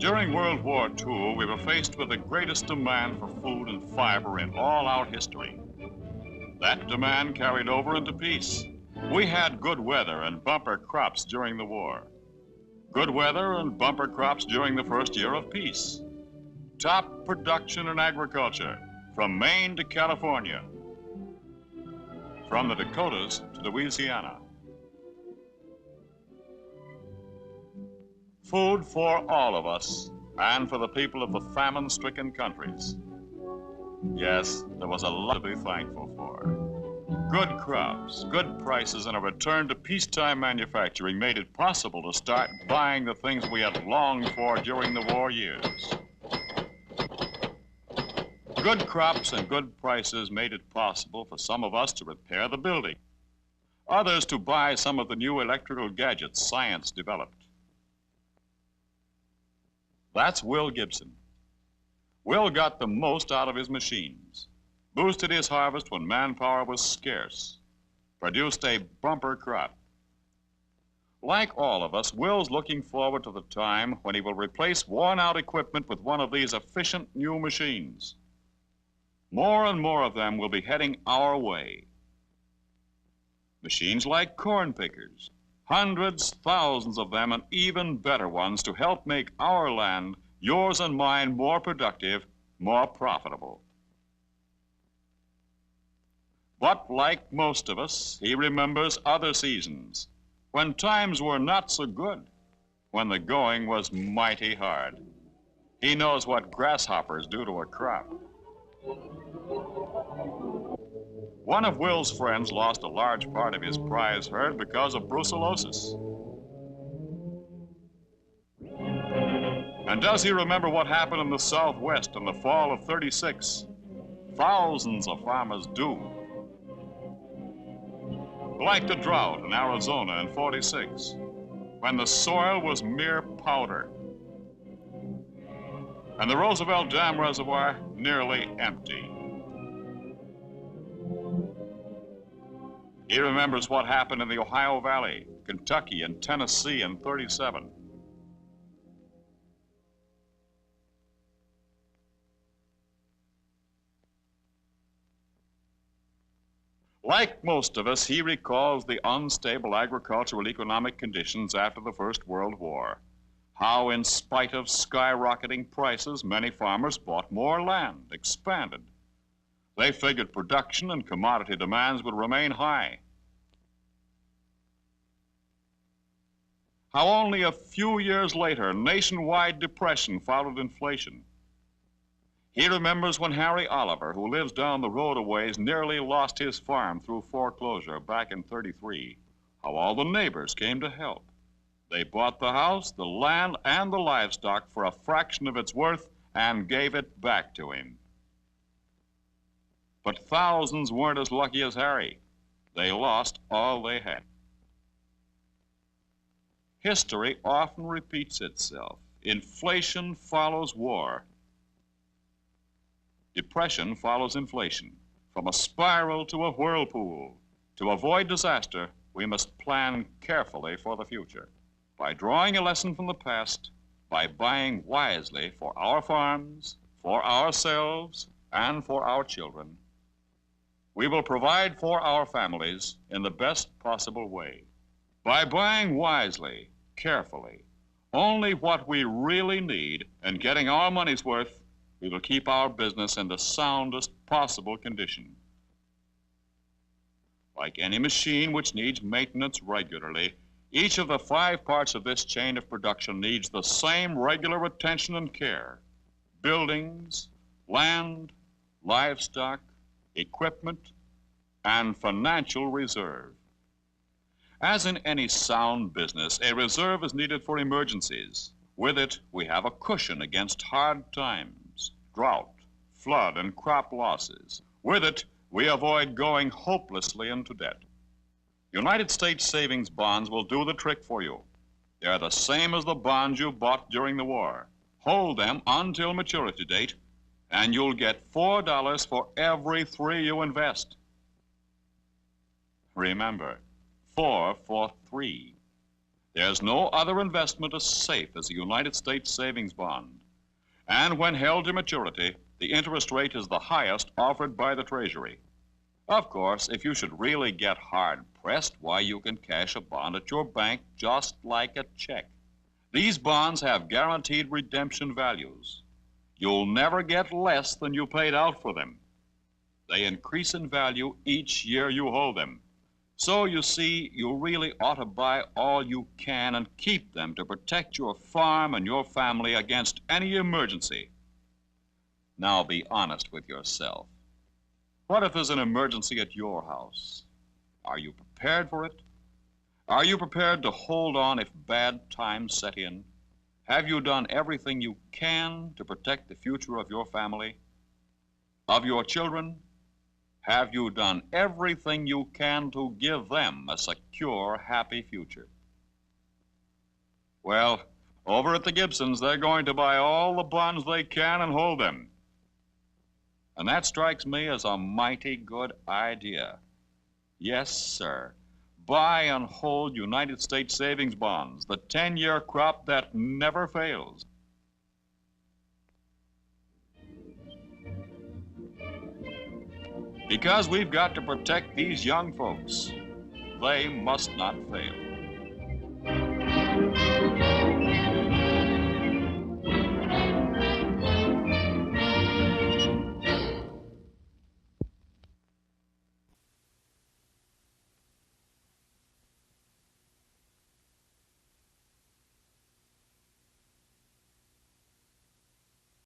During World War II, we were faced with the greatest demand for food and fiber in all our history. That demand carried over into peace. We had good weather and bumper crops during the war. Good weather and bumper crops during the first year of peace. Top production in agriculture, from Maine to California, from the Dakotas to Louisiana. Food for all of us and for the people of the famine-stricken countries. Yes, there was a lot to be thankful for. Good crops, good prices, and a return to peacetime manufacturing made it possible to start buying the things we had longed for during the war years. Good crops and good prices made it possible for some of us to repair the building, others to buy some of the new electrical gadgets science developed. That's Will Gibson. Will got the most out of his machines, boosted his harvest when manpower was scarce, produced a bumper crop. Like all of us, Will's looking forward to the time when he will replace worn-out equipment with one of these efficient new machines. More and more of them will be heading our way. Machines like corn pickers, hundreds, thousands of them, and even better ones to help make our land, yours and mine, more productive, more profitable. But like most of us, he remembers other seasons, when times were not so good, when the going was mighty hard. He knows what grasshoppers do to a crop. One of Will's friends lost a large part of his prize herd because of brucellosis. And does he remember what happened in the Southwest in the fall of '36? Thousands of farmers do. Like the drought in Arizona in '46, when the soil was mere powder and the Roosevelt Dam reservoir nearly empty. He remembers what happened in the Ohio Valley, Kentucky, and Tennessee in '37. Like most of us, he recalls the unstable agricultural economic conditions after the First World War. How, in spite of skyrocketing prices, many farmers bought more land, expanded. They figured production and commodity demands would remain high. How only a few years later, nationwide depression followed inflation. He remembers when Harry Oliver, who lives down the road a ways, nearly lost his farm through foreclosure back in '33. How all the neighbors came to help. They bought the house, the land, and the livestock for a fraction of its worth and gave it back to him. But thousands weren't as lucky as Harry. They lost all they had. History often repeats itself. Inflation follows war. Depression follows inflation. From a spiral to a whirlpool. To avoid disaster, we must plan carefully for the future. By drawing a lesson from the past, by buying wisely for our farms, for ourselves, and for our children, we will provide for our families in the best possible way. By buying wisely, carefully, only what we really need and getting our money's worth, we will keep our business in the soundest possible condition. Like any machine which needs maintenance regularly, each of the 5 parts of this chain of production needs the same regular attention and care. Buildings, land, livestock, equipment, and financial reserve. As in any sound business, a reserve is needed for emergencies. With it, we have a cushion against hard times, drought, flood, and crop losses. With it, we avoid going hopelessly into debt. United States savings bonds will do the trick for you. They're the same as the bonds you bought during the war. Hold them until maturity date, and you'll get $4 for every 3 you invest. Remember, 4 for 3. There's no other investment as safe as a United States savings bond. And when held to maturity, the interest rate is the highest offered by the Treasury. Of course, if you should really get hard-pressed, why, you can cash a bond at your bank just like a check. These bonds have guaranteed redemption values. You'll never get less than you paid out for them. They increase in value each year you hold them. So, you see, you really ought to buy all you can and keep them to protect your farm and your family against any emergency. Now, be honest with yourself. What if there's an emergency at your house? Are you prepared for it? Are you prepared to hold on if bad times set in? Have you done everything you can to protect the future of your family, of your children? Have you done everything you can to give them a secure, happy future? Well, over at the Gibsons, they're going to buy all the bonds they can and hold them. And that strikes me as a mighty good idea. Yes, sir. Buy and hold United States savings bonds, the 10-year crop that never fails. Because we've got to protect these young folks. They must not fail.